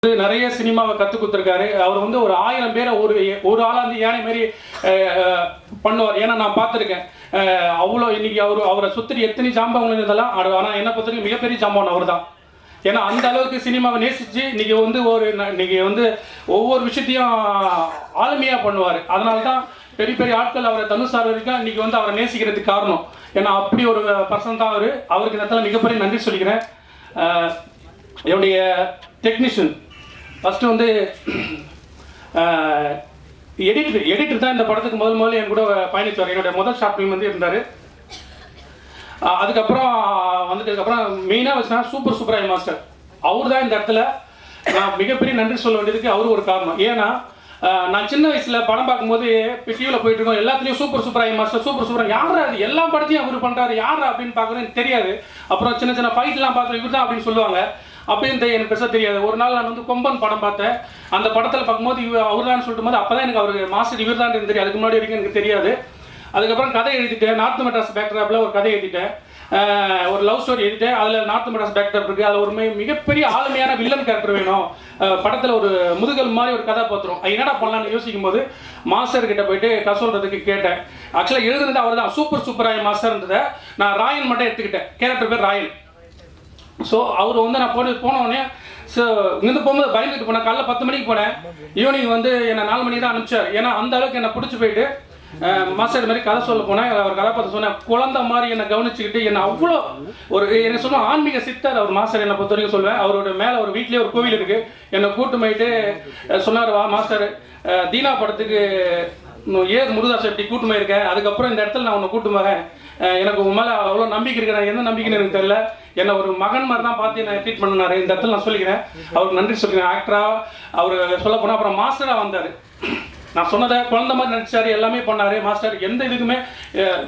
நிறைய சினிமாவை கற்றுக் கொடுத்துருக்காரு. அவர் வந்து ஒரு 1000 பேரை ஒரு ஆளாக வந்து யானை மாதிரி பண்ணுவார். ஏன்னா நான் பார்த்துருக்கேன். அவ்வளோ இன்னைக்கு அவரை சுற்றி எத்தனை ஜாம்பவங்கள் இருந்தெல்லாம் ஆனால் என்னை பொறுத்தவரைக்கும் மிகப்பெரிய ஜாம்பவன் அவர் தான். ஏன்னா அந்த அளவுக்கு சினிமாவை நேசித்து இன்னைக்கு வந்து ஒவ்வொரு விஷயத்தையும் ஆளுமையாக பண்ணுவார். அதனால தான் பெரிய பெரிய ஆட்கள் அவரை தனுஷார் வரைக்கும் இன்னைக்கு வந்து அவரை நேசிக்கிறதுக்கு காரணம். ஏன்னா அப்படி ஒரு பர்சன் தான் அவருக்கு இந்த இடத்துல மிகப்பெரிய நன்றி சொல்லிக்கிறேன். என்னுடைய டெக்னீஷியன் ஃபஸ்ட்டு வந்து எடிட்டர் தான் இந்த படத்துக்கு முதல்ல என் கூட பயணித்தார். என்னுடைய முதல் ஷார்ட் ஃபிலிம் வந்து இருந்தார். அதுக்கப்புறம் வந்ததுக்கப்புறம் மெயினாக வச்சுனா சூப்பராய் மாஸ்டர் அவர் தான் இந்த இடத்துல நான் மிகப்பெரிய நன்றி சொல்ல வேண்டியதுக்கு அவரு ஒரு காரணம். ஏன்னா நான் சின்ன வயசில் படம் பார்க்கும்போது டிவியில் போயிட்டு இருக்கோம், எல்லாத்துலேயும் சூப்பராய் மாஸ்டர் சூப்பர் யாரா அது எல்லா படத்தையும் அவர் பண்ணுறாரு யாரா அப்படின்னு பார்க்குறது எனக்கு தெரியாது. அப்புறம் சின்ன சின்ன ஃபைட்லாம் பார்க்குறது இவர் தான் அப்படின்னு சொல்லுவாங்க. அப்படின்னு எனக்கு பெருசாக தெரியாது. ஒரு நாள் நான் வந்து கொம்பன் படம் பார்த்தேன். அந்த படத்தில் பார்க்கும்போது அவர் தான் சொல்லிட்டு போது அப்போ தான் எனக்கு அவர் மாஸ்டர் இவர் தான் தெரியும். அதுக்கு முன்னாடி வரைக்கும் எனக்கு தெரியாது. அதுக்கப்புறம் கதை எழுதிட்டேன். நார்த் மெட்ராஸ் பேக்ட்ராப்பில் ஒரு கதை எழுதிட்டேன். ஒரு லவ் ஸ்டோரி எழுதிட்டேன். அதில் நார்த் மெட்ராஸ் பேக்ட்ராப் இருக்குது. அதில் ஒரு மிகப்பெரிய ஆளுமையான வில்லன் கேரக்டர் வேணும். படத்தில் ஒரு முதுகல் மாதிரி ஒரு கதாபாத்திரம் என்னடா பண்ணலான்னு யோசிக்கும் போது மாஸ்டர் கிட்ட போயிட்டு சொல்கிறதுக்கு கேட்டேன். ஆக்சுவலாக எழுதுனது அவர் தான் சூப்பராய் மாஸ்டர்ன்றதை நான் ராயன் மட்டும் எடுத்துக்கிட்டேன். கேரக்டர் பேர் ராயன். ஸோ அவர் வந்து நான் போனோடனே ஸோ இங்கேருந்து போகும்போது பயந்துட்டு போனேன். காலைல 10 மணிக்கு போனேன். ஈவினிங் வந்து என்னை 4 மணிக்கு தான் அனுப்பிச்சார். ஏன்னா அந்த அளவுக்கு என்னை பிடிச்சி போயிட்டு மாஸ்டர் மாதிரி கதை சொல்ல போனேன். அவர் கதாபாத்திரம் சொன்னேன். குழந்தை மாதிரி என்னை கவனிச்சுக்கிட்டு என்னை அவ்வளோ என்ன சொன்னால் ஆன்மீக சித்தர் அவர் மாஸ்டர். என்னை பொறுத்த வரைக்கும் சொல்வேன். அவரோட மேலே ஒரு வீட்லேயே ஒரு கோவில் இருக்குது. என்னை கூட்டு போயிட்டு சொன்னார், வா மாஸ்டர் தீனா படத்துக்கு முருகதாஸ் எப்படி கூட்டு போயிருக்கேன். அதுக்கப்புறம் இந்த இடத்துல நான் உன்னை கூட்டு போகிறேன். எனக்கு உன் மேலே அவ்வளோ நம்பிக்கை இருக்கிறேன். என்ன நம்பிக்கைன்னு எனக்கு தெரியல. என்னை ஒரு மகன் மாதிரி தான் பார்த்து என்னை ட்ரீட் பண்ணினார். இந்த இடத்துல நான் சொல்லிக்கிறேன். அவருக்கு நன்றி சொல்லிக்கிறேன். ஆக்டராக அவர் சொல்ல போனால் அப்புறம் மாஸ்டராக வந்தார். நான் சொன்னதை குழந்தை மாதிரி நடிச்சார். எல்லாமே பண்ணார். மாஸ்டர் எந்த இதுக்குமே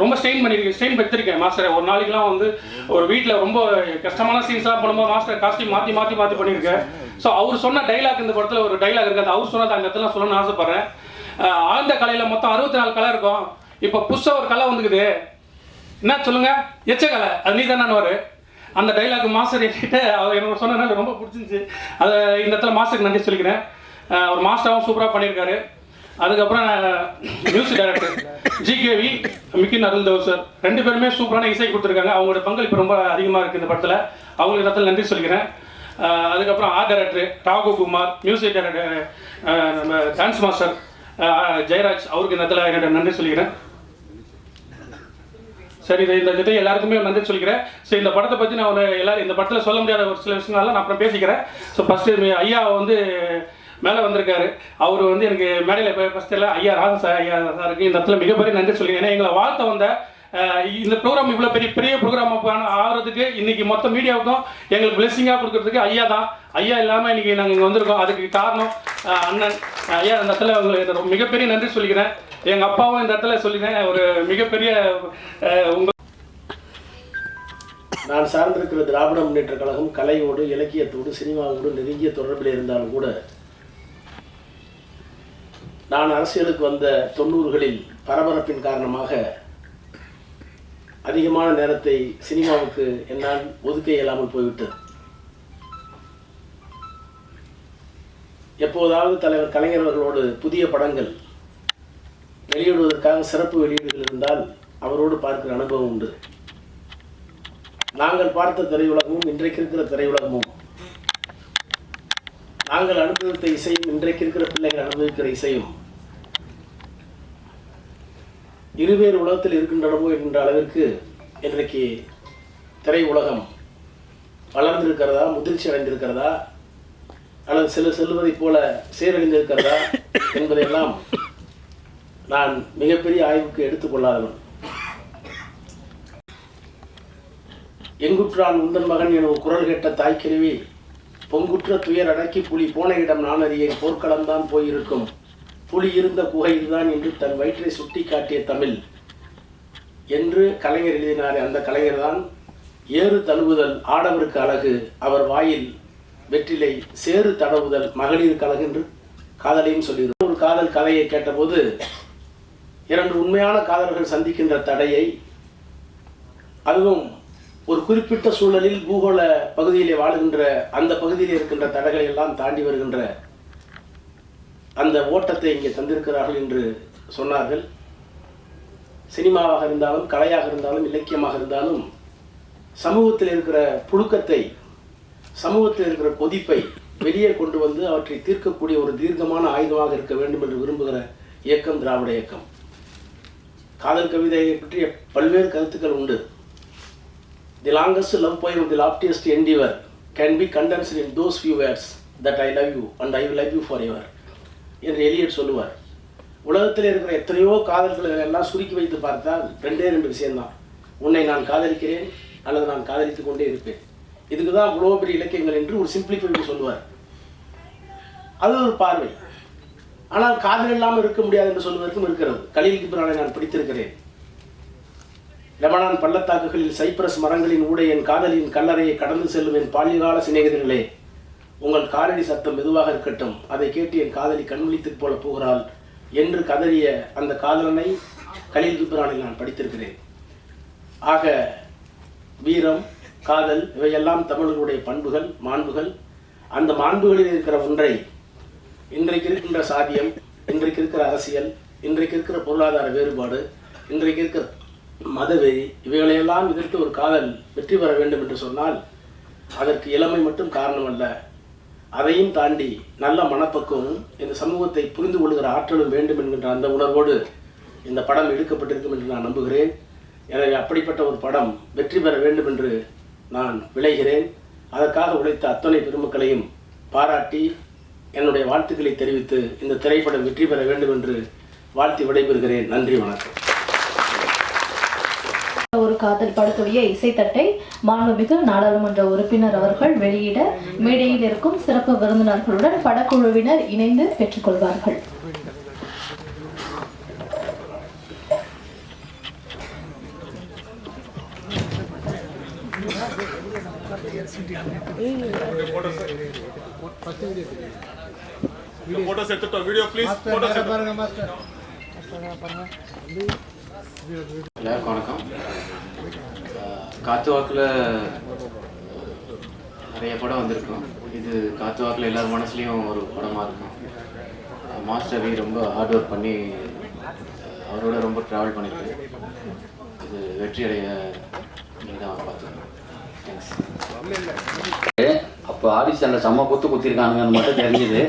ரொம்ப ஸ்ட்ரெயின் பெற்றிருக்கேன். மாஸ்டர் ஒரு நாளைக்கெலாம் வந்து ஒரு வீட்டில் ரொம்ப கஷ்டமான சீன்ஸ்லாம் பண்ணும்போது மாஸ்டர் காஸ்டியூம் மாற்றி பண்ணியிருக்கேன். ஸோ அவர் சொன்ன டைலாக் இந்த படத்தில் ஒரு டைலாக் இருக்காது. அவர் சொன்னது அந்த இடத்துல சொல்லணும்னு ஆசைப்பட்றேன். ஆழ்ந்த கலையில் மொத்தம் 64 கலை இருக்கும். இப்போ புதுசாக ஒரு கலை வந்துக்குது. என்ன சொல்லுங்க, எச்ச கலை, அது நீ தானே. அந்த டைலாக் மாஸ்டர் என்கிட்ட அவர் எனக்கு சொன்னதுனால ரொம்ப பிடிச்சிருந்துச்சு. அதை இந்த இடத்துல மாஸ்டருக்கு நன்றி சொல்லிக்கிறேன். ஒரு மாஸ்டராகவும் சூப்பராக பண்ணியிருக்காரு. அதுக்கப்புறம் மியூசிக் டைரக்டர் ஜிகேவி மிக்கின் அருள்தேவ் சார் 2 பேருமே சூப்பரான இசை கொடுத்துருக்காங்க. அவங்களோட பங்களிப்பு ரொம்ப அதிகமாக இருக்குது இந்த படத்தில். அவங்களுக்கு இடத்துல நன்றி சொல்லிக்கிறேன். அதுக்கப்புறம் ஆர்ட் டைரக்டர் ராகுகுமார், மியூசிக் டைரக்டர் நம்ம டான்ஸ் மாஸ்டர் ஜெயராஜ், அவருக்கு இந்த இடத்துல என்னோட நன்றி சொல்லிக்கிறேன். சரி, இந்த எல்லாருக்குமே நன்றி சொல்லிக்கிறேன். ஸோ இந்த படத்தை பற்றி நான் எல்லாரும் இந்த படத்தில் சொல்ல முடியாத ஒரு சில விஷயங்கள்லாம் நான் அப்புறம் பேசிக்கிறேன். ஸோ ஃபஸ்ட்டு ஐயா வந்து மேலே வந்திருக்காரு. அவர் வந்து எனக்கு மேடையில் போய் ஃபஸ்ட்டில் ஐயா ஐயா சாருக்கு இந்த இடத்துல மிகப்பெரிய நன்றி சொல்லிக்கிறேன். ஏன்னா எங்களை வாழ்த்த வந்த இந்த ப்ரோக்ராம் இவ்வளோ பெரிய ப்ரோக்ராம் ஆகிறதுக்கு இன்றைக்கி மொத்த மீடியாவுக்கும் எங்களுக்கு பிளெஸிங்காக கொடுக்கறதுக்கு ஐயா தான். ஐயா இல்லாமல் இன்றைக்கி நாங்கள் இங்கே வந்திருக்கோம். அதுக்கு காரணம் அண்ணன் ஐயா. இந்த இடத்துல உங்களுக்கு மிகப்பெரிய நன்றி சொல்லிக்கிறேன். எங்கள் அப்பாவும் இந்த இடத்துல சொல்லிக்கிறேன். ஒரு மிகப்பெரிய நான் சார்ந்திருக்கிற திராவிட முன்னேற்ற கழகம் கலையோடு இலக்கியத்தோடு சினிமாவோடு நெருங்கிய தொடர்பில் இருந்தாலும் கூட நான் அரசியலுக்கு வந்த 90களில் பரபரப்பின் காரணமாக அதிகமான நேரத்தை சினிமாவுக்கு என்னால் ஒதுக்க இயலாமல் போய்விட்டது. எப்போதாவது தலைவர் கலைஞர் அவர்களோடு புதிய படங்கள் வெளியிடுவதற்காக சிறப்பு வெளியீடுகள் இருந்தால் அவரோடு பார்க்கிற அனுபவம் உண்டு. நாங்கள் பார்த்த திரையுலகமும் இன்றைக்கு இருக்கிற திரையுலகமும், நாங்கள் அனுபவித்த இசையும் இன்றைக்கு இருக்கிற பிள்ளைகள் அனுபவிக்கிற இசையும் இருவேறு உலகத்தில் இருக்கின்றனவோ என்கின்ற அளவிற்கு இன்றைக்கு திரையுலகம் வளர்ந்திருக்கிறதா, முதிர்ச்சி அடைந்திருக்கிறதா, அல்லது செல்வதைப் போல சீரழிந்திருக்கிறதா என்பதையெல்லாம் நான் மிகப்பெரிய ஆய்வுக்கு எடுத்துக்கொள்ளாதவன். எங்குற்றான் உந்தன் மகன் என குரல் கேட்ட தாய்க்கிழவி பொங்குற்ற துயர் அடக்கி புலி போன இடம் நான் அறியேன், போர்க்களம்தான் போயிருக்கும், புலி இருந்த குகை இதுதான் என்று தன் வயிற்றை சுட்டி காட்டிய தமிழ் என்று கலைஞர் எழுதினார். அந்த கலைஞர் தான் ஏறு தழுவுதல் ஆடவருக்கு அழகு, அவர் வாயில் வெற்றிலை சேறு தடவுதல் மகளிருக்கு அழகு என்று காதலையும் சொல்லியிருந்தார். ஒரு காதல் கதையை கேட்டபோது 2 உண்மையான காதலர்கள் சந்திக்கின்ற தடையை, அதுவும் ஒரு குறிப்பிட்ட சூழலில் பூகோள பகுதியிலே வாழுகின்ற அந்த பகுதியில் இருக்கின்ற தடைகளை எல்லாம் தாண்டி வருகின்ற அந்த ஓட்டத்தை இங்கே தந்திருக்கிறார்கள் என்று சொன்னார்கள். சினிமாவாக இருந்தாலும், கலையாக இருந்தாலும், இலக்கியமாக இருந்தாலும் சமூகத்தில் இருக்கிற புழுக்கத்தை, சமூகத்தில் இருக்கிற கொதிப்பை வெளியே கொண்டு வந்து அவற்றை தீர்க்கக்கூடிய ஒரு தீர்க்கமான ஆயுதமாக இருக்க வேண்டும் என்று விரும்புகிற இயக்கம் திராவிட இயக்கம். காதல் கவிதையை பற்றிய பல்வேறு கருத்துக்கள் உண்டு. The longest love poem of the loftiest endeavor can be condensed in those few words that I love you and I will love you forever என்று எலியட் சொல்லுவார். உலகத்தில் இருக்கிற எத்தனையோ காதல்களை எல்லாம் சுருக்கி வைத்து பார்த்தால் ரெண்டே விஷயம்தான். உன்னை நான் காதலிக்கிறேன் அல்லது நான் காதலித்துக் கொண்டே இருப்பேன். இதுக்கு தான் இவ்வளோ பெரிய இலக்கியங்கள் என்று ஒரு சிம்பிளிஃபை சொல்லுவார். அது ஒரு பார்வை. ஆனால் காதல் இல்லாமல் இருக்க முடியாது என்று சொல்வதற்கும் இருக்கிறது. கலீல் கிப்ரானை நான் பிடித்திருக்கிறேன். லெபனான் பள்ளத்தாக்குகளில் சைப்ரஸ் மரங்களின் ஊடே என் காதலின் கல்லறையை கடந்து செல்லும் என் பால்யகால சிநேகிதர்களே, உங்கள் காலடி சத்தம் மெதுவாக இருக்கட்டும், அதை கேட்டு என் காதலி கண்விழித்து போல போகிறாள் என்று கதறிய அந்த காதலனை கலீல் கிப்ரானில் நான் படித்திருக்கிறேன். ஆக வீரம், காதல் இவையெல்லாம் தமிழர்களுடைய பண்புகள், மாண்புகள். அந்த மாண்புகளில் இருக்கிற ஒன்றை இன்றைக்கு இருக்கின்ற சாதியம், இன்றைக்கு இருக்கிற அரசியல், இன்றைக்கு இருக்கிற பொருளாதார வேறுபாடு, இன்றைக்கு இருக்கிற மதவெறி இவைகளையெல்லாம் எதிர்த்து ஒரு காதல் வெற்றி பெற வேண்டும் என்று சொன்னால் அதற்கு இளமை மட்டும் காரணம் அல்ல. அதையும் தாண்டி நல்ல மனப்பக்குவமும் இந்த சமூகத்தை புரிந்து கொள்கிற ஆற்றலும் வேண்டும் என்கின்ற அந்த உணர்வோடு இந்த படம் எடுக்கப்பட்டிருக்கும் என்று நான் நம்புகிறேன். எனவே அப்படிப்பட்ட ஒரு படம் வெற்றி பெற வேண்டும் என்று நான் விளைகிறேன். அதற்காக உழைத்த அத்தனை பெருமக்களையும் பாராட்டி என்னுடைய வாழ்த்துக்களை தெரிவித்து இந்த திரைப்படம் வெற்றி பெற வேண்டும் என்று வாழ்த்தி விடைபெறுகிறேன். நன்றி, வணக்கம். ஒரு காதல் படத்துடைய இசைத்தட்டை மாண்புமிகு நாடாளுமன்ற உறுப்பினர் அவர்கள் வெளியிட மேடையில் இருக்கும் சிறப்பு விருந்தினர்களுடன் படக்குழுவினர் இணைந்து பெற்றுக்கொள்வார்கள். எல்லாருக்கும் வணக்கம். காத்து வாக்கில் நிறைய படம் வந்திருக்கும். இது காத்து வாக்கில் எல்லார் மனசுலேயும் ஒரு படமாக இருக்கும். மாஸ்டர் ரவி ரொம்ப ஹார்ட் ஒர்க் பண்ணி அவரோட ரொம்ப ட்ராவல் பண்ணியிருக்கேன். இது வெற்றி அடைய நீங்கள் தான் பார்த்துக்கணும். தேங்க்ஸ். அப்போ ஆடிஷனில் செம்ம குத்திருக்கானுங்கன்னு மட்டும் தெரிஞ்சுது.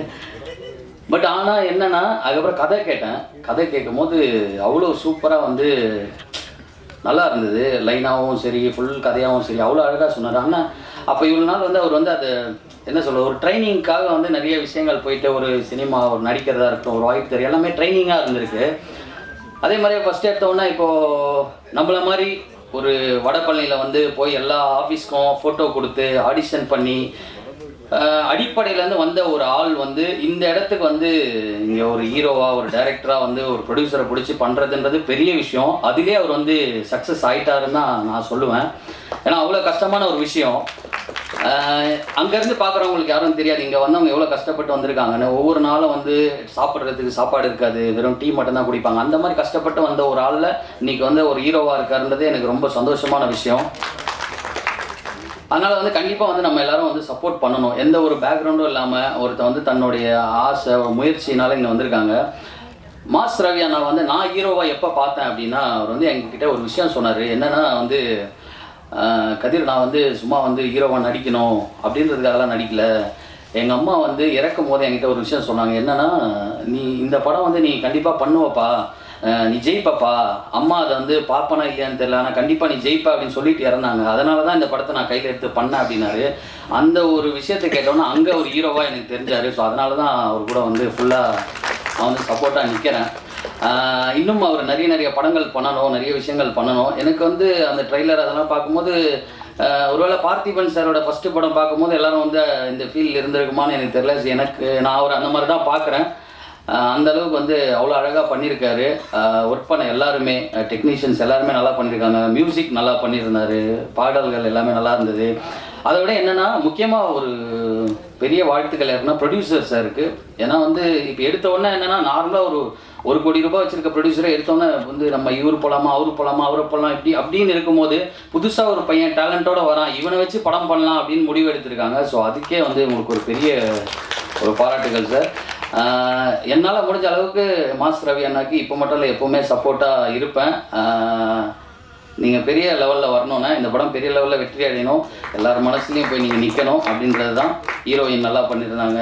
பட் ஆனால் என்னென்னா அதுக்கப்புறம் கதை கேட்டேன். கதை கேட்கும் போது அவ்வளோ சூப்பராக வந்து நல்லா இருந்தது. லைனாகவும் சரி, ஃபுல் கதையாகவும் சரி, அவ்வளோ அழகாக சொன்னார். ஆனால் அப்போ இவ்வளோ நாள் வந்து அவர் வந்து அது என்ன சொல்ல, ஒரு ட்ரைனிங்காக வந்து நிறைய விஷயங்கள் போயிட்டு, ஒரு சினிமா, ஒரு நடிக்கிறதா இருக்கட்டும், ஒரு வாய்ப்பு தெரியும், எல்லாமே ட்ரைனிங்காக இருந்திருக்கு. அதே மாதிரியே ஃபஸ்ட் எடுத்தோன்னா இப்போது நம்மள மாதிரி ஒரு வடபழனியில் வந்து போய் எல்லா ஆஃபீஸ்க்கும் ஃபோட்டோ கொடுத்து ஆடிஷன் பண்ணி அடிப்படையிலேருந்து வந்த ஒரு ஆள் வந்து இந்த இடத்துக்கு வந்து இங்கே ஒரு ஹீரோவாக, ஒரு டைரக்டராக வந்து ஒரு ப்ரொடியூசரை பிடிச்சி பண்ணுறதுன்றது பெரிய விஷயம். அதிலே அவர் வந்து சக்ஸஸ் ஆகிட்டாருன்னு தான் நான் சொல்லுவேன். ஏன்னா அவ்வளோ கஷ்டமான ஒரு விஷயம். அங்கேருந்து பார்க்குறவங்களுக்கு யாரும் தெரியாது இங்கே வந்தவங்க எவ்வளோ கஷ்டப்பட்டு வந்திருக்காங்கன்னு. ஒவ்வொரு நாளும் வந்து சாப்பிட்றதுக்கு சாப்பாடு இருக்காது, வெறும் டீ மட்டும்தான் குடிப்பாங்க. அந்த மாதிரி கஷ்டப்பட்டு வந்த ஒரு ஆளில் இன்றைக்கி வந்து ஒரு ஹீரோவாக இருக்காருன்றது எனக்கு ரொம்ப சந்தோஷமான விஷயம். அதனால் வந்து கண்டிப்பாக வந்து நம்ம எல்லாரும் வந்து சப்போர்ட் பண்ணணும். எந்த ஒரு பேக்ரவுண்டும் இல்லாமல் ஒருத்தர் வந்து தன்னுடைய ஆசை, முயற்சினால இங்கே வந்திருக்காங்க. மாஸ்டர் ரவி அண்ணா வந்து நான் ஹீரோவாக எப்போ பார்த்தேன் அப்படின்னா, அவர் வந்து எங்ககிட்ட ஒரு விஷயம் சொன்னார். என்னென்னா வந்து கதிர், நான் வந்து சும்மா வந்து ஹீரோவாக நடிக்கணும் அப்படின்றதுக்காகலாம் நடிக்கலை. எங்கள் அம்மா வந்து இறக்கும் போது என்கிட்ட ஒரு விஷயம் சொன்னாங்க. என்னென்னா, நீ இந்த படம் வந்து நீ கண்டிப்பாக பண்ணுவப்பா, நீ ஜெயிப்பப்பா. அம்மா அதை வந்து பார்ப்பனா இல்லையான்னு தெரியல, ஆனால் கண்டிப்பாக நீ ஜெயிப்பா அப்படின்னு சொல்லிட்டு இறந்தாங்க. அதனால தான் இந்த படத்தை நான் கையில் எடுத்து பண்ணேன் அப்படின்னாரு. அந்த ஒரு விஷயத்தை கேட்டோன்னா அங்கே ஒரு ஹீரோவாக எனக்கு தெரிஞ்சார். ஸோ அதனால தான் அவர் கூட வந்து ஃபுல்லாக நான் வந்து சப்போர்ட்டாக நிற்கிறேன். இன்னும் அவர் நிறைய படங்கள் பண்ணணும், நிறைய விஷயங்கள் பண்ணணும். எனக்கு வந்து அந்த ட்ரெய்லர் அதெல்லாம் பார்க்கும்போது ஒருவேளை பார்த்திபன் சாரோட ஃபஸ்ட்டு படம் பார்க்கும்போது எல்லோரும் வந்து இந்த ஃபீல்டில் இருந்திருக்குமான்னு எனக்கு தெரியல. எனக்கு நான் அவர் அந்த மாதிரி தான் பார்க்குறேன். அந்தளவுக்கு வந்து அவ்வளோ அழகாக பண்ணியிருக்காரு. ஒர்க் பண்ண எல்லாருமே, டெக்னீஷியன்ஸ் எல்லாருமே நல்லா பண்ணியிருக்காங்க. மியூசிக் நல்லா பண்ணியிருந்தார், பாடல்கள் எல்லாமே நல்லா இருந்தது. அதை விட என்னென்னா, முக்கியமாக ஒரு பெரிய வாழ்த்துக்கள் யாருன்னா ப்ரொடியூசர் சாருக்கு. ஏன்னா வந்து இப்போ எடுத்த உடனே என்னென்னா நார்மலாக ஒரு கோடி ரூபாய் வச்சுருக்க ப்ரொடியூசரை எடுத்தோன்னே வந்து நம்ம இவர் போகலாமா அவரு போகலாமா அவரை போகலாம் இப்படி அப்படின்னு இருக்கும்போது புதுசாக ஒரு பையன் டேலண்ட்டோடு வரான், இவனை வச்சு படம் பண்ணலாம் அப்படின்னு முடிவு எடுத்திருக்காங்க. ஸோ அதுக்கே வந்து உங்களுக்கு ஒரு பெரிய ஒரு பாராட்டுகள் சார். என்னால் முடிஞ்ச அளவுக்கு மாஸ் ரவி அண்ணாக்கு இப்போ மட்டும் இல்லை எப்போவுமே சப்போர்ட்டாக இருப்பேன். நீங்கள் பெரிய லெவலில் வரணுன்னா இந்த படம் பெரிய லெவலில் வெற்றி அடையணும், எல்லார் மனசுலையும் போய் நீங்கள் நிற்கணும் அப்படின்றது தான். ஹீரோயின் நல்லா பண்ணியிருந்தாங்க.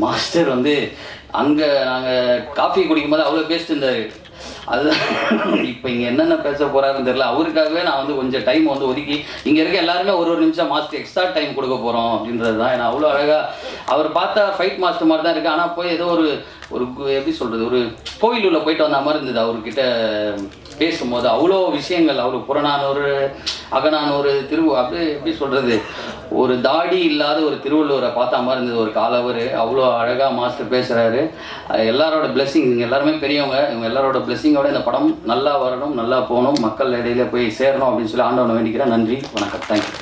மாஸ்டர் வந்து அங்கே நாங்கள் காஃபி குடிக்கும்போது அவ்வளோ பேசிட்டு இருந்தார். அதுதான் இப்போ இங்கே என்னென்ன பேச போகிறாருன்னு தெரியல. அவருக்காகவே நான் வந்து கொஞ்சம் டைம் வந்து ஒதுக்கி இங்கே இருக்க எல்லாருமே ஒரு நிமிஷம் மாஸ்டர் எக்ஸ்ட்ரா டைம் கொடுக்க போகிறோம் அப்படின்றது தான். ஏன்னா அவ்வளோ அழகாக அவர் பார்த்தா ஃபைட் மாஸ்டர் மாதிரி தான் இருக்குது. ஆனால் போய் ஏதோ ஒரு எப்படி சொல்கிறது, ஒரு கோயில் உள்ள போயிட்டு வந்த மாதிரி இருந்தது. அவர்கிட்ட பேசும்போது அவ்வளோ விஷயங்கள், அவ்வளோ புறநானூறு அகநானூறு அப்படி எப்படி சொல்கிறது, ஒரு தாடி இல்லாத ஒரு திருவள்ளுவரை பார்த்தா மாதிரி இருந்தது ஒரு காலவர். அவ்வளோ அழகாக மாஸ்டர் பேசுகிறாரு. எல்லாரோட பிளெஸ்ஸிங், நீங்கள் எல்லாருமே பெரியவங்க, இவங்க எல்லாரோட பிளெஸ்ஸிங்கோட இந்த படம் நல்லா வரணும், நல்லா போகணும், மக்கள் இடையில போய் சேரணும் அப்படின்னு சொல்லி ஆண்டவனை வேண்டிக்கிறேன். நன்றி, வணக்கம், தேங்க்யூ.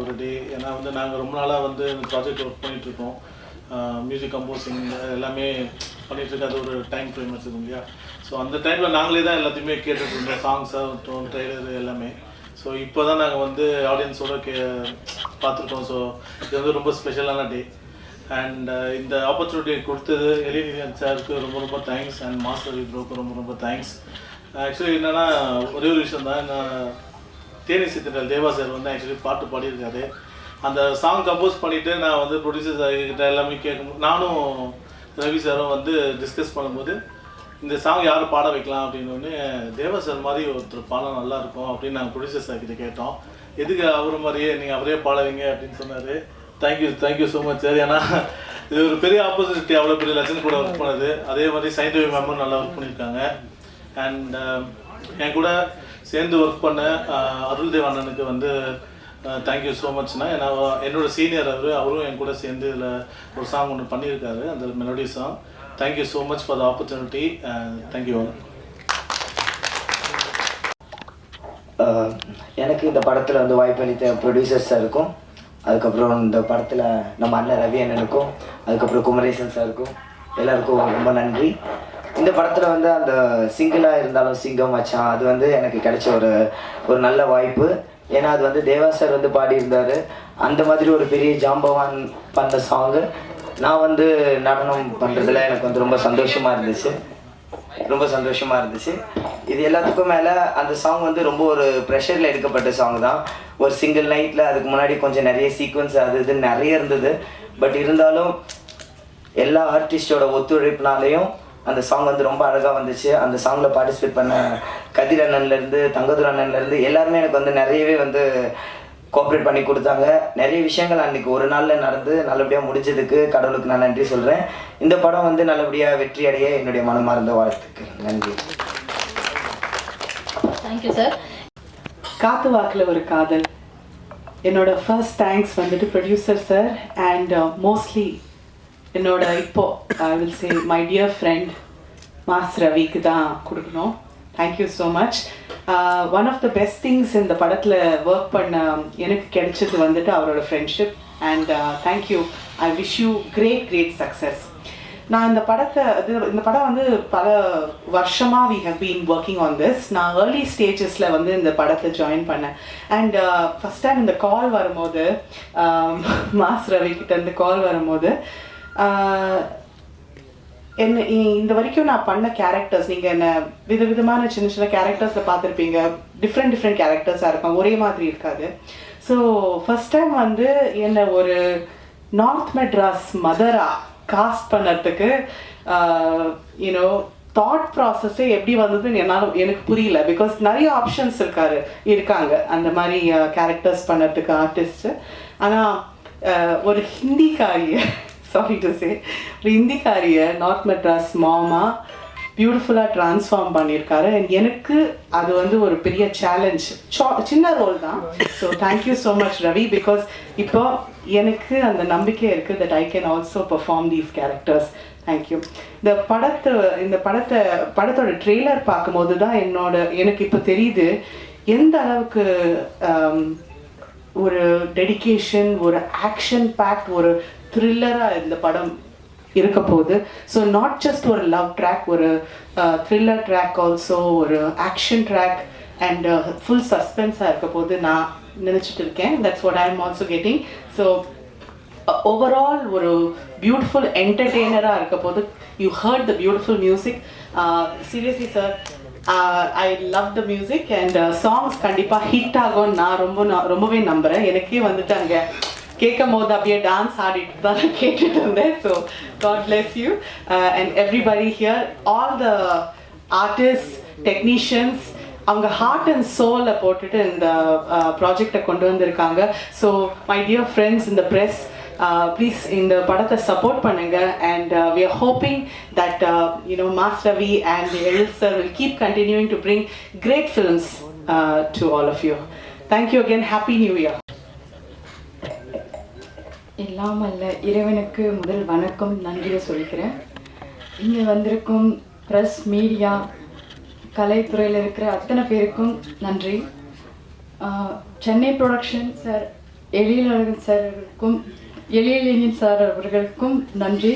ஒரு டே, ஏன்னா வந்து நாங்கள் ரொம்ப நாளாக வந்து இந்த ப்ராஜெக்ட் ஒர்க் பண்ணிகிட்ருக்கோம். மியூசிக் கம்போசிங் எல்லாமே பண்ணிகிட்ருக்கு. அது ஒரு டைம் ஃப்ரேம் வச்சுருக்கோம் இல்லையா. ஸோ அந்த டைமில் நாங்களே தான் எல்லாத்தையுமே கேட்டுட்டு இருந்தோம், சாங்ஸாக ட்ரெய்லர் எல்லாமே. ஸோ இப்போ தான் நாங்கள் வந்து ஆடியன்ஸோட பார்த்துருக்கோம். ஸோ இது வந்து ரொம்ப ஸ்பெஷலான டே. அண்ட் இந்த ஆப்பர்ச்சுனிட்டி கொடுத்தது எலினியன் சாருக்கு ரொம்ப ரொம்ப தேங்க்ஸ். அண்ட் மாஸ்டர் ப்ரோக்கு ரொம்ப ரொம்ப தேங்க்ஸ். ஆக்சுவலி என்னென்னா ஒரே ஒரு விஷயம் தான், நான் தேனி சித்திரல் தேவா சார் வந்து ஆக்சுவலி பாட்டு பாடியிருக்காரு. அந்த சாங் கம்போஸ் பண்ணிவிட்டு நான் வந்து ப்ரொடியூசர் கிட்ட எல்லாமே கேட்கும்போது, நானும் ரவி சாரும் வந்து டிஸ்கஸ் பண்ணும்போது இந்த சாங் யார் பாட வைக்கலாம் அப்படின்னு தேவா சார் மாதிரி ஒருத்தர் பாடம் நல்லாயிருக்கும் அப்படின்னு நாங்கள் ப்ரொடியூசர் சார் கிட்டே கேட்டோம். எதுக்கு அவர் மாதிரியே நீங்கள் அவரே பாடுவீங்க அப்படின்னு சொன்னார். Thank you so much sir. ஏன்னா இது ஒரு பெரிய ஆப்பர்ச்சுனிட்டி, அவ்வளோ பெரிய லெஜண்ட் கூட ஒர்க் பண்ணது. அதே மாதிரி சைந்தவி மேமும் நல்லா ஒர்க் பண்ணியிருக்காங்க. அண்ட் என் கூட சேர்ந்து ஒர்க் பண்ண அருள் தேவ் அண்ணனுக்கு வந்து தேங்க்யூ ஸோ மச்னா. ஏன்னா என்னோட சீனியர் அவரும் என் கூட சேர்ந்து இதில் ஒரு சாங் ஒன்று பண்ணியிருக்காரு, அந்த melody song. Thank you so much for the opportunity. Thank you. எனக்கு இந்த படத்தில் வந்து வாய்ப்பளித்த ப்ரொடியூசர் சாருக்கும், அதுக்கப்புறம் இந்த படத்தில் நம்ம அண்ணன் ரவி அண்ணனுக்கும், அதுக்கப்புறம் குமரேசன் சாருக்கும் எல்லாருக்கும் ரொம்ப நன்றி. இந்த படத்தில் வந்து அந்த சிங்கிளாக இருந்தாலும் சிங்கம் மச்சான், அது வந்து எனக்கு கிடைச்ச ஒரு நல்ல வாய்ப்பு. ஏன்னா அது வந்து தேவா சார் வந்து பாடியிருந்தார். அந்த மாதிரி ஒரு பெரிய ஜாம்பவான் பண்ண சாங்கு நான் வந்து நடனம் பண்ணுறதுல எனக்கு வந்து ரொம்ப சந்தோஷமாக இருந்துச்சு. இது எல்லாத்துக்கும் மேலே அந்த சாங் வந்து ரொம்ப ஒரு ப்ரெஷரில் எடுக்கப்பட்ட சாங் தான். ஒரு சிங்கிள் நைட்டில் அதுக்கு முன்னாடி கொஞ்சம் நிறைய சீக்வன்ஸ் அது இதுன்னு நிறைய இருந்தது. பட் இருந்தாலும் எல்லா ஆர்டிஸ்டோட ஒத்துழைப்புனாலையும் அந்த சாங் வந்து ரொம்ப அழகாக வந்துச்சு. அந்த சாங்கில் பார்ட்டிசிபேட் பண்ண கதிர் அண்ணன்லேருந்து தங்கதுர் அண்ணன்லேருந்து எல்லாருமே எனக்கு வந்து நிறையவே வந்து கோஆப்ரேட் பண்ணி கொடுத்தாங்க. நிறைய விஷயங்கள் அன்றைக்கி ஒரு நாளில் நடந்து நல்லபடியாக முடிஞ்சதுக்கு கடவுளுக்கு நான் நன்றி சொல்கிறேன். இந்த படம் வந்து நல்லபடியாக வெற்றி அடைய என்னுடைய மனமார்ந்த வாழ்த்துக்கள். நன்றி. Thank you sir. காத்து வாக்கில் ஒரு காதல், என்னோட ஃபர்ஸ்ட் தேங்க்ஸ் வந்துட்டு ப்ரொடியூசர் சார் அண்ட் மோஸ்ட்லி என்னோட இப்போ I will say my dear friend mass ரவிக்கு தான் கொடுக்கணும். Thank you so much. One of the best things இந்த படத்தில் ஒர்க் பண்ண எனக்கு கிடைச்சது வந்துட்டு அவரோட friendship. And thank you. I wish you great success. நான் இந்த படம் வந்து பல வருஷமாக we have been working on this. நான் ஏர்லி ஸ்டேஜஸில் வந்து இந்த படத்தை ஜாயின் பண்ணேன். அண்ட் ஃபஸ்ட் டைம் இந்த கால் வரும்போது, மாஸ் ரவி கிட்ட இருந்து கால் வரும்போது, என்ன இந்த வரைக்கும் நான் பண்ண கேரக்டர்ஸ், நீங்கள் என்ன விதவிதமான சின்ன கேரக்டர்ஸில் பார்த்துருப்பீங்க. டிஃப்ரெண்ட் கேரக்டர்ஸாக இருக்கும், ஒரே மாதிரி இருக்காது. ஸோ ஃபஸ்ட் டைம் வந்து என்னை ஒரு நார்த் மெட்ராஸ் மதராக காஸ்ட் பண்ணுறதுக்கு யூனோ தாட் ப்ராசஸ்ஸே எப்படி வந்ததுன்னு எனக்கு புரியல. பிகாஸ் நிறைய ஆப்ஷன்ஸ் இருக்காங்க அந்த மாதிரி கேரக்டர்ஸ் பண்ணுறதுக்கு ஆர்டிஸ்ட்டு. ஆனால் ஒரு ஹிந்திக்காரிய சாரி டு சே ஒரு ஹிந்திக்காரியை நார்த் மெட்ராஸ் மாமா பியூட்டிஃபுல்லாக ட்ரான்ஸ்ஃபார்ம் பண்ணியிருக்காரு. அண்ட் எனக்கு அது வந்து ஒரு பெரிய சேலஞ்ச், சின்ன ரோல் தான். So thank you so much Ravi. Because இப்போ எனக்கு அந்த நம்பிக்கை இருக்குது that I can also perform these characters. Thank you. இந்த படத்தோட ட்ரெய்லர் பார்க்கும்போது தான் எனக்கு இப்போ தெரியுது எந்த அளவுக்கு ஒரு டெடிகேஷன், ஒரு ஆக்ஷன் பேக், ஒரு த்ரில்லராக இந்த படம் இருக்க போகுது. ஸோ நாட் ஜஸ்ட் ஒரு லவ் ட்ராக், ஒரு த்ரில்லர் ட்ராக், ஆல்சோ ஒரு ஆக்ஷன் ட்ராக் அண்ட் ஃபுல் சஸ்பென்ஸாக இருக்க போது நான் நினச்சிட்டு இருக்கேன். That's what I am also getting. So overall ஒரு பியூட்டிஃபுல் என்டர்டெய்னராக இருக்க போது. You heard the beautiful music. Seriously sir, I love the music and songs கண்டிப்பாக ஹிட் ஆகும் நான் ரொம்பவே நம்புகிறேன். எனக்கே வந்துட்டு அங்கே கேட்கும் போது அப்படியே டான்ஸ் ஆடிட்டு தான் நான் கேட்டுட்டு இருந்தேன். So God bless you and everybody here, all the artist, technicians, அவங்க ஹார்ட் அண்ட் சோலை போட்டுட்டு இந்த ப்ராஜெக்டை கொண்டு வந்திருக்காங்க. So my dear friends in the press, please இந்த படத்தை சப்போர்ட் பண்ணுங்க. And we are hoping that Mass Ravi and Elil sir will keep continuing to bring great films to all of you. Thank you again. Happy New Year. எல்லாம் அல்ல இறைவனுக்கு முதல் வணக்கம், நன்றியை சொல்லிக்கிறேன். இங்கே வந்திருக்கும் ப்ரெஸ், மீடியா, கலைத்துறையில் இருக்கிற அத்தனை பேருக்கும் நன்றி. சென்னை ப்ரொடக்ஷன் சார், எழிலழகன் சார்களுக்கும், எழிலழகன் சார் அவர்களுக்கும் நன்றி.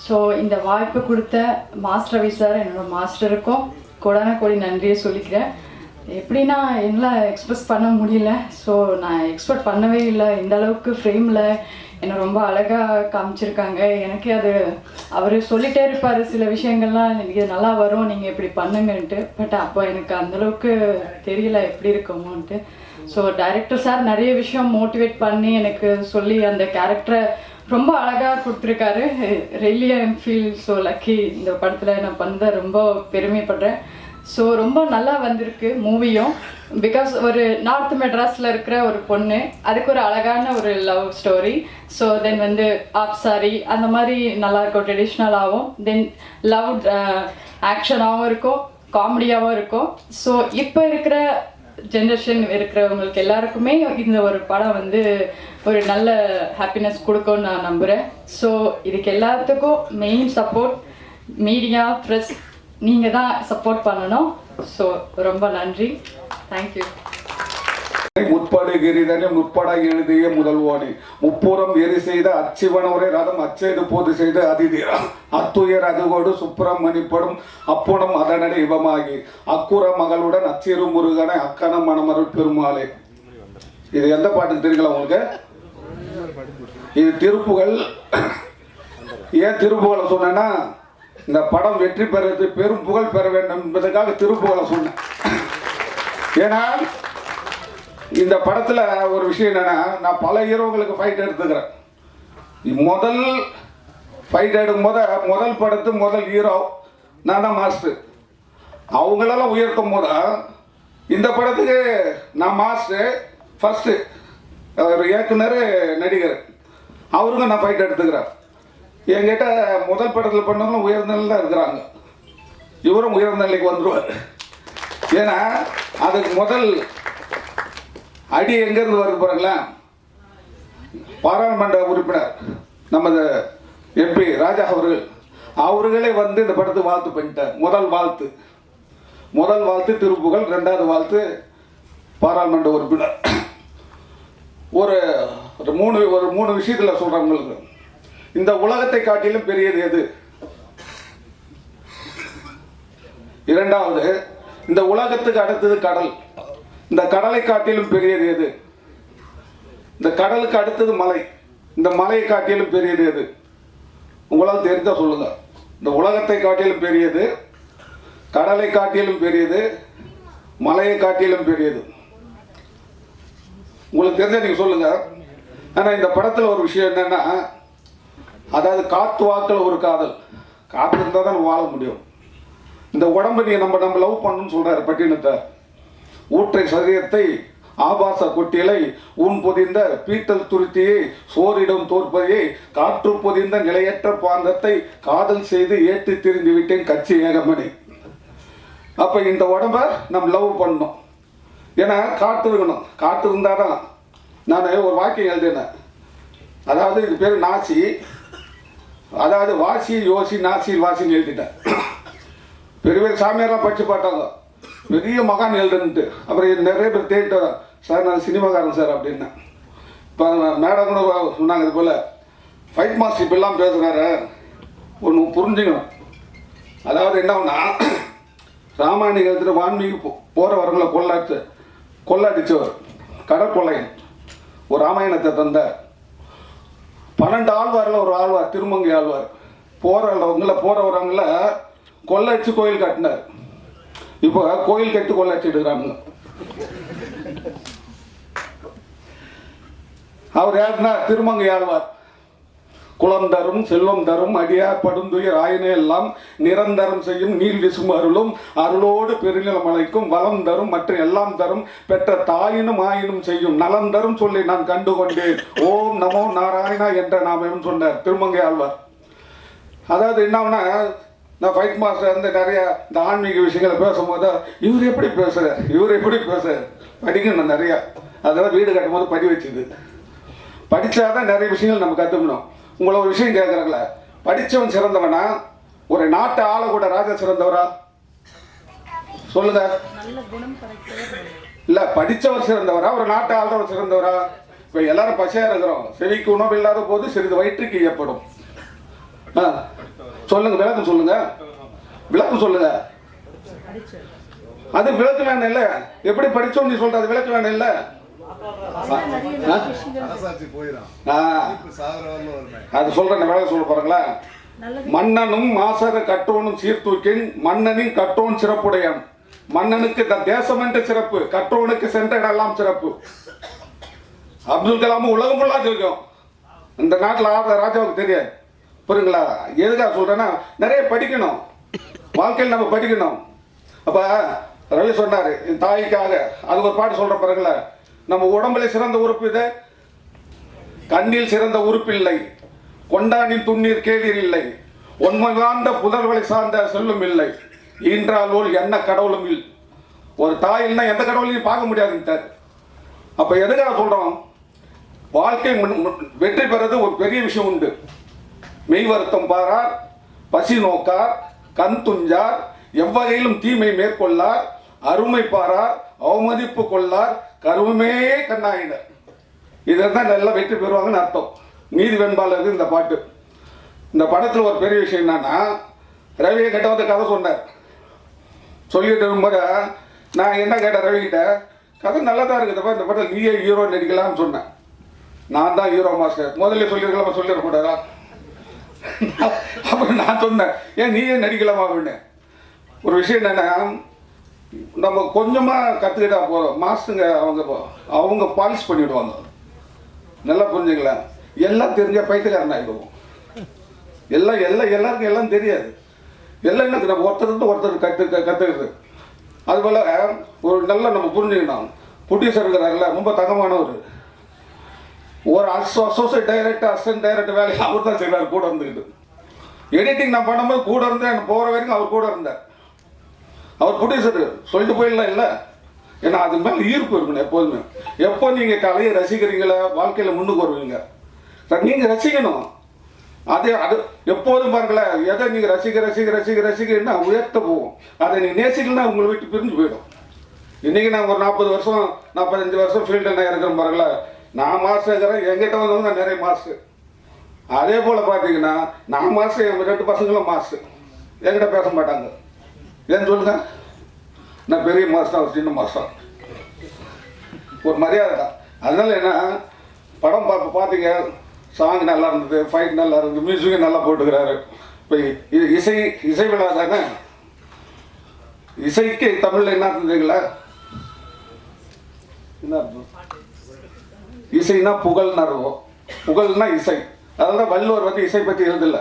ஸோ இந்த வாய்ப்பு கொடுத்த மாஸ்டர் ரவி சார், என்னோட மாஸ்டருக்கும் கோடான கோடி நன்றியை சொல்லிக்கிறேன். எப்படின்னா என்னால் எக்ஸ்பிரஸ் பண்ண முடியல. ஸோ நான் எக்ஸ்பெக்ட் பண்ணவே இல்லை இந்த அளவுக்கு ஃப்ரேமில் என்னை ரொம்ப அழகாக காமிச்சிருக்காங்க. எனக்கே அது அவர் சொல்லிகிட்டே இருப்பார் சில விஷயங்கள்லாம், இது நல்லா வரும், நீங்கள் இப்படி பண்ணுங்கன்ட்டு. பட் அப்போ எனக்கு அந்தளவுக்கு தெரியல எப்படி இருக்குமோன்ட்டு. ஸோ டைரக்டர் சார் நிறைய விஷயம் மோட்டிவேட் பண்ணி எனக்கு சொல்லி அந்த கேரக்டரை ரொம்ப அழகாக கொடுத்துருக்காரு. Really I feel so lucky. இந்த படத்தில் நான் பண்ணதை ரொம்ப பெருமைப்படுறேன். ஸோ ரொம்ப நல்லா வந்திருக்கு மூவியும். பிகாஸ் ஒரு நார்த் மெட்ராஸில் இருக்கிற ஒரு பொண்ணு, அதுக்கு ஒரு அழகான ஒரு லவ் ஸ்டோரி. ஸோ தென் வந்து ஆப் சாரி அந்த மாதிரி நல்லாயிருக்கும், ட்ரெடிஷ்னலாகவும். தென் லவ் ஆக்ஷனாகவும் இருக்கும், காமெடியாகவும் இருக்கும். ஸோ இப்போ இருக்கிற ஜென்ரேஷன் இருக்கிறவங்களுக்கு எல்லாருக்குமே இந்த ஒரு படம் வந்து ஒரு நல்ல ஹாப்பினஸ் கொடுக்கும்னு நான் நம்புகிறேன். ஸோ இதுக்கு எல்லாத்துக்கும் மெயின் சப்போர்ட் மீடியா, ப்ரெஸ், நீங்கள் தான் சப்போர்ட் பண்ணணும். ஸோ ரொம்ப நன்றி, தேங்க்யூ. முற்படுகிறதனை முற்பட எழுதிய முதல்வோனே, முப்புறம் எரி செய்த அச்சிவனவரை ரதம் அச்செய்து போது செய்த அதிதீரம் அத்துயர் அதுகோடு சுப்பிரமணிப்படும் அப்புணம் அதனடை இவமாகி அக்குற மகளுடன் அச்சிறு முருகனை அக்கண மணமருள் பெருமாளே. இது எந்த பாட்டுக்கு தெரியுங்களா உங்களுக்கு? இது திருப்புகள். ஏன் திருப்புகளை சொன்னேன்னா, இந்த படம் வெற்றி பெறது, பெரும் புகழ் பெற வேண்டும் என்பதற்காக திருப்புகளை சொன்னேன். ஏன்னா இந்த படத்தில் ஒரு விஷயம் என்னன்னா, நான் பல ஹீரோங்களுக்கு ஃபைட் எடுத்துக்கிறேன். முதல் ஃபைட் எடுக்கும்போது முதல் படத்து முதல் ஹீரோ நான் தான் மாஸ்டர். அவங்களெல்லாம் உயர்த்தும் போது இந்த படத்துக்கு நான் மாஸ்டர் ஃபஸ்ட்டு, ஒரு இயக்குனர், நடிகர், அவருக்கும் நான் ஃபைட் எடுத்துக்கிறேன். என்கிட்ட முதல் படத்தில் பண்ணவங்களும் உயர்ந்த நிலையில் தான் இருக்கிறாங்க. இவரும் உயர்ந்த நிலைக்கு வந்துடுவார். ஏன்னா அதுக்கு முதல் அடி எங்கேருந்து வருது பாருங்களா. பாராளுமன்ற உறுப்பினர் நமது எம்பி ராஜா அவர்களே வந்து இந்த படத்துக்கு வாழ்த்து பண்ணிட்டார். முதல் வாழ்த்து திருப்புகள், ரெண்டாவது வாழ்த்து பாராளுமன்ற உறுப்பினர். ஒரு மூணு விஷயத்தில் சொல்கிறேன் உங்களுக்கு. இந்த உலகத்தை காட்டிலும் பெரியது எது? இரண்டாவது, இந்த உலகத்துக்கு அடுத்தது கடல். இந்த கடலை காட்டிலும் பெரியது எது? இந்த கடலுக்கு அடுத்தது மலை. இந்த மலையை காட்டிலும் பெரியது எது? உங்களால் தெரிஞ்சா சொல்லுங்க. இந்த உலகத்தை காட்டிலும் பெரியது, கடலை காட்டிலும் பெரியது, மலையை காட்டிலும் பெரியது. உங்களுக்கு தெரிஞ்சா நீங்க சொல்லுங்க. ஆனால் இந்த படத்தில் ஒரு விஷயம் என்னன்னா, அதாவது காத்து வாக்கில் ஒரு காதல். காத்து இருந்தால் தான் வாழ முடியும். இந்த உடம்பு நீ நம்ம லவ் பண்ணணும்னு சொல்றாரு பட்டினத்தை. ஊற்றை சரீரத்தை ஆபாச கொட்டியலை ஊன் பொதிந்த பீட்டல் துருத்தியை சோரிடம் தோற்பதையை காற்று பொதிந்த நிலையற்ற பாந்தத்தை காதல் செய்து ஏற்றி திரிந்து விட்டேன் கட்சி ஏகமணி. அப்போ இந்த உடம்ப நம்ம லவ் பண்ணணும். ஏன்னா காற்று இருக்கணும். காற்று இருந்தாதான். நான் ஒரு வாக்கியம் எழுதினேன். அதாவது இது பேர் நாசி, அதாவது வாசி யோசி நாசி வாசின்னு எழுதிட்டேன். பெரிய சாமியாரெலாம் படித்து பார்த்தாங்க, பெரிய மகான் எழுதுன்ட்டு. அப்புறம் நிறைய பேர் தேடிட்டு சார் நான் சினிமாக்காரன் சார் அப்படின்னேன். இப்போ மேடம் கூட சொன்னாங்க இது போல் ஃபைட் மாஸ்டர் இப்பெல்லாம் பேசுகிறாரு, ஒன்று புரிஞ்சுக்கணும். அதாவது என்னன்னா ராமாயணம் எழுத்துட்டு வான்மீகி போகிற வரங்களை கொள்ளடிச்சவர் கடற்கொள்ளையன் ஒரு ராமாயணத்தை தந்தார். 12 ஆழ்வாரில் ஒரு ஆழ்வார் திருமங்கை ஆழ்வார் போகிறவங்கள கொள்ளடிச்சு கோயில் கட்டினார். இப்போ கோயில் கட்டி கொள்ளடிச்சிடுறாங்க. அவர் யாருன்னா திருமங்கை ஆழ்வார். குலம் தரும் செல்வம் தரும் அடியார் படுந்துயர் ஆயினே எல்லாம் நிரந்தரம் செய்யும் நீல் விசும் அருளும் அருளோடு பெருநிலம் அழைக்கும் வளம் தரும் மற்ற எல்லாம் தரும் பெற்ற தாயினும் ஆயினும் செய்யும் நலம் தரும் சொல்லி நான் கண்டுகொண்டேன். ஓம் நமோ நாராயணா என்ற நாமம் சொன்னார் திருமங்கை ஆழ்வார். அதாவது என்னன்னா நான் ஃபைட் மாஸ்டர் வந்து நிறைய இந்த ஆன்மீக விஷயங்களை பேசும்போது இவர் எப்படி பேசுறார் படிக்கணும் நிறையா. அதெல்லாம் வீடு கட்டும் போது படி வச்சுது. படித்தாதான் நிறைய விஷயங்கள் நம்ம கற்றுக்கணும். உங்களை ஒரு விஷயம் கேட்குறாங்களே, படித்தவன் சிறந்தவனா ஒரு நாட்டை ஆளக்கூட ராஜா சிறந்தவரா சொல்லுங்க. இல்லை படித்தவர் சிறந்தவரா ஒரு நாட்டை ஆளுறவர் சிறந்தவரா? இப்போ எல்லாரும் பசியாக இருக்கிறோம், செவிக்கு உணவு இல்லாத போது சிறிது வயிற்றுக்கு ஏற்படும். சொல்லுங்க, விளக்கம் சொல்லுங்க. அது விளக்கு வேணும் இல்லை? எப்படி படித்தோம் நீ சொல்ற அது விளக்கு வேணும் இல்லை? அது சொல்றேன் விளக்கம் சொல்ல போறீங்களா? மன்னனும் மாசர கட்டோனும் சீர்தூக்கின் மன்னனின் கட்டோன் சிறப்புடையான். மன்னனுக்கு தேசம் என்ற சிறப்பு, கட்டோனுக்கு சென்ற இடமெல்லாம் சிறப்பு. அப்துல் கலாம் உலகம் ஃபுல்லா தெரியும், இந்த நாட்டில் ஆடுற ராஜாவுக்கு தெரியாது. புரியுங்களா? எதுக்காக சொல்றேன்னா நிறைய படிக்கணும், வாழ்க்கையில் நம்ம படிக்கணும். அப்ப ரவி சொன்னாரு தாய்க்காக, அது ஒரு பாட்டு சொல்ற பாருங்களா, நம்ம உடம்புல சிறந்த உறுப்பு இது, கண்ணில் சிறந்த உறுப்பு இல்லை, கொண்டானின் துண்ணீர் கேளீர் இல்லை, உண்மை வாழ்ந்த புதல்வளை சார்ந்த செல்லும் இல்லை, ஈன்றாலோல் என்ன கடவுளும் இல்லை. ஒரு தாயில்னா எந்த கடவுளையும் பார்க்க முடியாதுன்ட்டார். அப்ப எதுக்காக சொல்றோம்? வாழ்க்கை வெற்றி பெறது ஒரு பெரிய விஷயம் உண்டு. மெய் வருத்தம் பாரார், பசி நோக்கார், கண் துஞ்சார், எவ்வகையிலும் தீமை மேற்கொள்ளார், அருமை பாரார், அவமதிப்பு கொள்ளார், கருவமே கண்ணாயினர். இதெல்லாம் நல்லா வெற்றி பெறுவாங்கன்னு அர்த்தம். நீதி வெண்பாளருக்கு இந்த பாட்டு. இந்த படத்தில் ஒரு பெரிய விஷயம் என்னன்னா, ரவியை கிட்ட வந்து கதை சொன்னார். சொல்லிட்டு இருக்கும்போது நான் என்ன கேட்டேன் ரவிக்கிட்ட, கதை நல்லா தான் இருக்குதுப்பா, இந்த படத்தில் நீயே ஹீரோ நடிக்கலாம்னு சொன்னேன். நான் தான் ஹீரோ மாஸ்டர், முதல்ல சொல்லியிருக்கலாம், சொல்லிடக்கூடாதா? அப்புறம் நான் சொன்னேன் ஏன் நீயே நடிக்கலாமா அப்படின்னு. ஒரு விஷயம் என்னன்னா, நம்ம கொஞ்சமாக கற்றுக்கிட்டா போதும், மாஸ்டருங்க அவங்க பாலிஷ் பண்ணிவிடுவாங்க. நல்லா புரிஞ்சுக்கலாம். எல்லாம் தெரிஞ்ச பைத்தியக்காரன் ஆகிடுவோம். எல்லாருக்கும் எல்லாம் தெரியாது. எல்லாம் என்ன நம்ம ஒருத்தர் கற்றுக்கிறது. அதுபோல் ஒரு நல்லா நம்ம புரிஞ்சுக்கணும். ப்ரொடியூசர் இருக்கிறாருல, ரொம்ப தங்கமானவர். ஒரு அசோசியேட் டைரக்டர், அசிஸ்டன்ட் டைரக்டர் வேலையை அவர் தான் செய்வார் கூட இருந்துக்கிட்டு. எடிட்டிங் நான் பண்ணும்போது கூட இருந்தேன், எனக்கு போகிற வரைக்கும் அவர் கூட இருந்தார். அவர் ப்ரொடியூசர் சொல்லிட்டு போயிடலாம் இல்லை, ஏன்னா அது மேலே ஈர்ப்பு இருக்கணும் எப்போதுமே. எப்போ நீங்கள் கலையை ரசிக்கிறீங்களா வாழ்க்கையில் முன்னுக்கு வருவீங்க சார், நீங்கள் ரசிக்கணும். அது எப்போதும் பாருங்களேன், எதை நீங்கள் ரசிக்கிறீங்கன்னா உயர்த்த போகும். அதை நீங்கள் நேசிக்கலன்னா உங்களை விட்டு பிரிஞ்சு போயிடும். இன்றைக்கி நான் ஒரு 40 வருஷம் 45 வருஷம் ஃபீல்டில் நான் இருக்கிறேன் பாருங்களேன். நான் மாஸ்டர் இருக்கிறேன், என்கிட்ட வந்தவங்க நான் நிறைய மாஸ்டர். அதே போல் பார்த்தீங்கன்னா நான் மாஸ்டர், என் 2 பசங்களும் மாஸ்டர், என்கிட்ட பேச மாட்டாங்க. ஏன்னு சொல்லுங்க, நான் பெரிய மாஸ்டர், அவர் சின்ன மாஸ்டர், ஒரு மரியாதை தான். அதனால என்ன படம் பார்த்தீங்க, சாங் நல்லா இருந்தது, ஃபைட் நல்லா இருந்தது, மியூசிக்கும் நல்லா போட்டுக்கிறாரு. இப்போ இது இசை விழா தானே. இசைக்கு தமிழில் என்ன இருந்ததுங்களா? என்ன அர்த்தம்? இசைனா புகழ்னு அர்த்தம். புகழ்னா இசை. அதனால வள்ளுவர் வந்து இசை பற்றி எழுதல.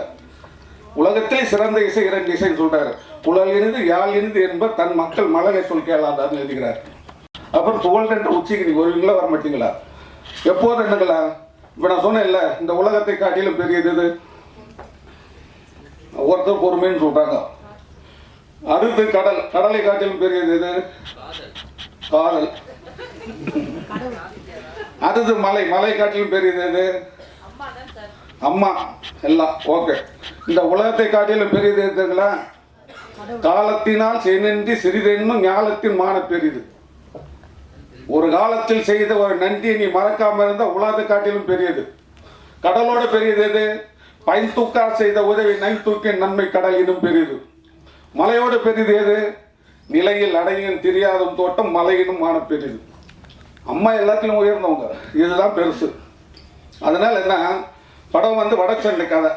உலகத்திலே சிறந்த இசை 2 இசைன்னு சொல்றாரு. புலல் இனிது யாழ் இனிது என்பர் தன் மக்கள் மலரை சொல் கேளாதார்னு எழுதுகிறார். அப்புறம் புகழ் என்ற உச்சிக்கு நீங்க வருவீங்களா வர மாட்டீங்களா? எப்போது என்னங்களா? இப்போ நான் சொன்னேன் இல்லை, இந்த உலகத்தை காட்டிலும் பெரியது இது. ஒருத்தர் பொறுமைன்னு சொல்றாங்க. அடுத்து கடல், கடலை காட்டிலும் பெரியது இது காதல். அடுத்து மலை, மலை காட்டிலும் பெரியது இது அம்மா. எல்லாம் ஓகே. இந்த உலகத்தை காட்டிலும் பெரியது இருக்குங்களா? காலத்தினால் செய்நின்றி சிறிதென்னும் ஞாலத்தின் மான பெரிது. ஒரு காலத்தில் செய்த ஒரு நன்றியை நீ மறக்காம இருந்தால் உலகத்தை காட்டிலும் பெரியது. கடலோட பெரியது எது? பைன் தூக்கார் செய்த உதவி நைல் தூக்கின் நன்மை கடல் இன்னும் பெரியது. மலையோடு பெரியது எது? நிலையில் அடையின் தெரியாதும் தோட்டம் மலையினும் மான பெரியது. அம்மா எல்லாத்திலும் உயர்ந்தவங்க, இதுதான் பெருசு. அதனால என்ன, படம் வந்து வடச்சண்டை கதை.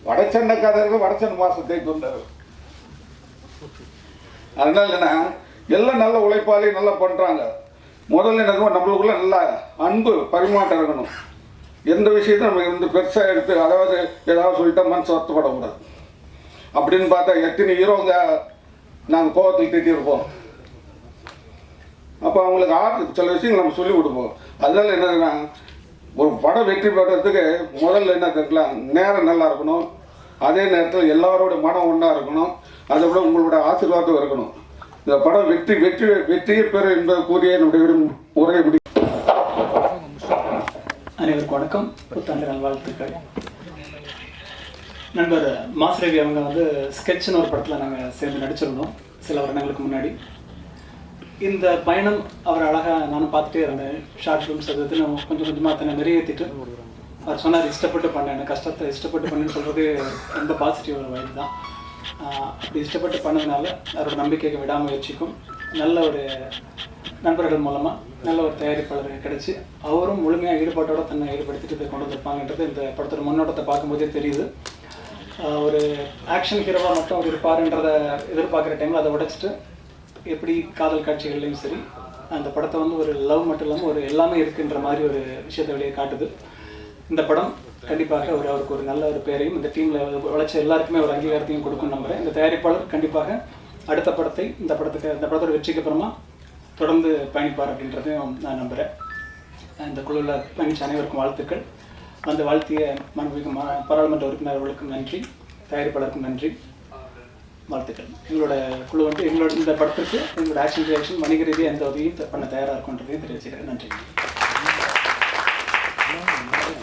வடச்சண்டை கதை வடச்சண்டை மாசத்தை கொண்டாரு. அதனால என்ன, எல்லாம் நல்ல உழைப்பாளி நல்லா பண்றாங்க. முதல்ல என்ன, நம்மளுக்குள்ள நல்ல அன்பு பரிமாற்றம் இருக்கணும். எந்த விஷயத்தையும் நம்ம வந்து பெருசாக எடுத்து அதாவது ஏதாவது சொல்லிட்டா மனசு வருத்தப்படக்கூடாது. அப்படின்னு பார்த்தா எத்தனை ஹீரோங்க நாங்கள் கோவத்தில் திட்டிருப்போம். அப்போ அவங்களுக்கு சில விஷயங்கள் நம்ம சொல்லி கொடுப்போம். அதனால என்னதுன்னா, ஒரு படம் வெற்றி பெறதுக்கு முதல்ல என்ன இருக்கலாம், நேரம் நல்லா இருக்கணும். அதே நேரத்தில் எல்லாரோட மனம் ஒன்றா இருக்கணும். அதை விட உங்களோட ஆசீர்வாதம் இருக்கணும். இந்த படம் வெற்றியை பெறும் என்பதை கூறிய என்னுடைய உரையை முடியும். அனைவருக்கும் வணக்கம், புத்தாண்டு நல்வாழ்த்துக்கள். நண்பர் மாஸ்ரவி அவங்க வந்து ஸ்கெட்ச்னு ஒரு படத்தில் நாங்கள் சேர்ந்து நடிச்சிருந்தோம் சில வருடங்களுக்கு முன்னாடி. இந்த பயணம் அவர் அழகாக நானும் பார்த்துட்டே இருந்தேன். ஷார்ட் ஃபிலிம்ஸ் அது கொஞ்சம் கொஞ்சமாக தன்னை நிறைவேற்றிட்டு அவர் சொன்னார், இஷ்டப்பட்டு பண்ணேன், கஷ்டத்தை இஷ்டப்பட்டு பண்ணேன்னு சொல்கிறது ரொம்ப பாசிட்டிவ் வைப் தான். அப்படி இஷ்டப்பட்டு பண்ணதுனால அவரோட நம்பிக்கைக்கு விடாமுயற்சிக்கும் நல்ல ஒரு நண்பர்கள் மூலமாக நல்ல ஒரு தயாரிப்பாளர் கிடச்சி அவரும் முழுமையாக ஈடுபாட்டோட தன்னை ஈடுபடுத்திட்டு இதை கொண்டு வந்திருப்பாங்கன்றது இந்த படத்தோட முன்னோட்டத்தை பார்க்கும்போதே தெரியுது. ஒரு ஆக்ஷன் ஹீரோவாக மட்டும் அவர் இருப்பாருன்றதை எதிர்பார்க்குற டைமில் அதை உடைச்சிட்டு எப்படி காதல் காட்சிகள்லையும் சரி அந்த படத்தை வந்து ஒரு லவ் மட்டும் இல்லாமல் ஒரு எல்லாமே இருக்குன்ற மாதிரி ஒரு விஷயத்தை வெளியே காட்டுது. இந்த படம் கண்டிப்பாக அவருக்கு ஒரு நல்ல ஒரு பேரையும் இந்த டீமில் உழைச்ச எல்லாருக்குமே ஒரு அங்கீகாரத்தையும் கொடுக்கும் நம்புகிறேன். இந்த தயாரிப்பாளர் கண்டிப்பாக அடுத்த படத்தை இந்த படத்தோட வெற்றிக்கு அப்புறமா தொடர்ந்து பயணிப்பார் அப்படின்றதையும் நான் நம்புகிறேன். இந்த குழுவில் பயணிச்ச அனைவருக்கும் வாழ்த்துக்கள். வந்து வாழ்த்திய மாண்புமிகு பாராளுமன்ற உறுப்பினர்களுக்கும் நன்றி, தயாரிப்பாளருக்கும் நன்றி, வாழ்த்துக்கள். எங்களோட குழு வந்து எங்களோட இந்த படத்துக்கு எங்களோட ஆக்ஷன் ரியாக்ஷன் வணிக ரீதியாக எந்த உதவியும் பண்ண தயாராக இருக்குன்றதையும் தெரிவிச்சுக்கிறேன். நன்றி.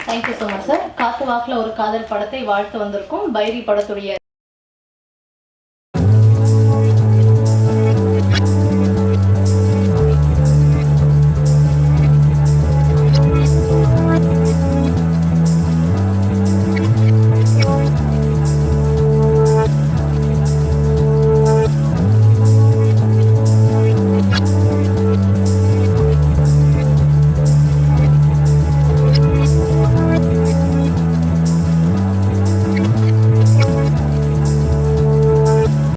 Thank you so much sir. காத்து வாக்கில் ஒரு காதல் படத்தை வாழ்த்து வந்திருக்கும். பைரி படத்துடைய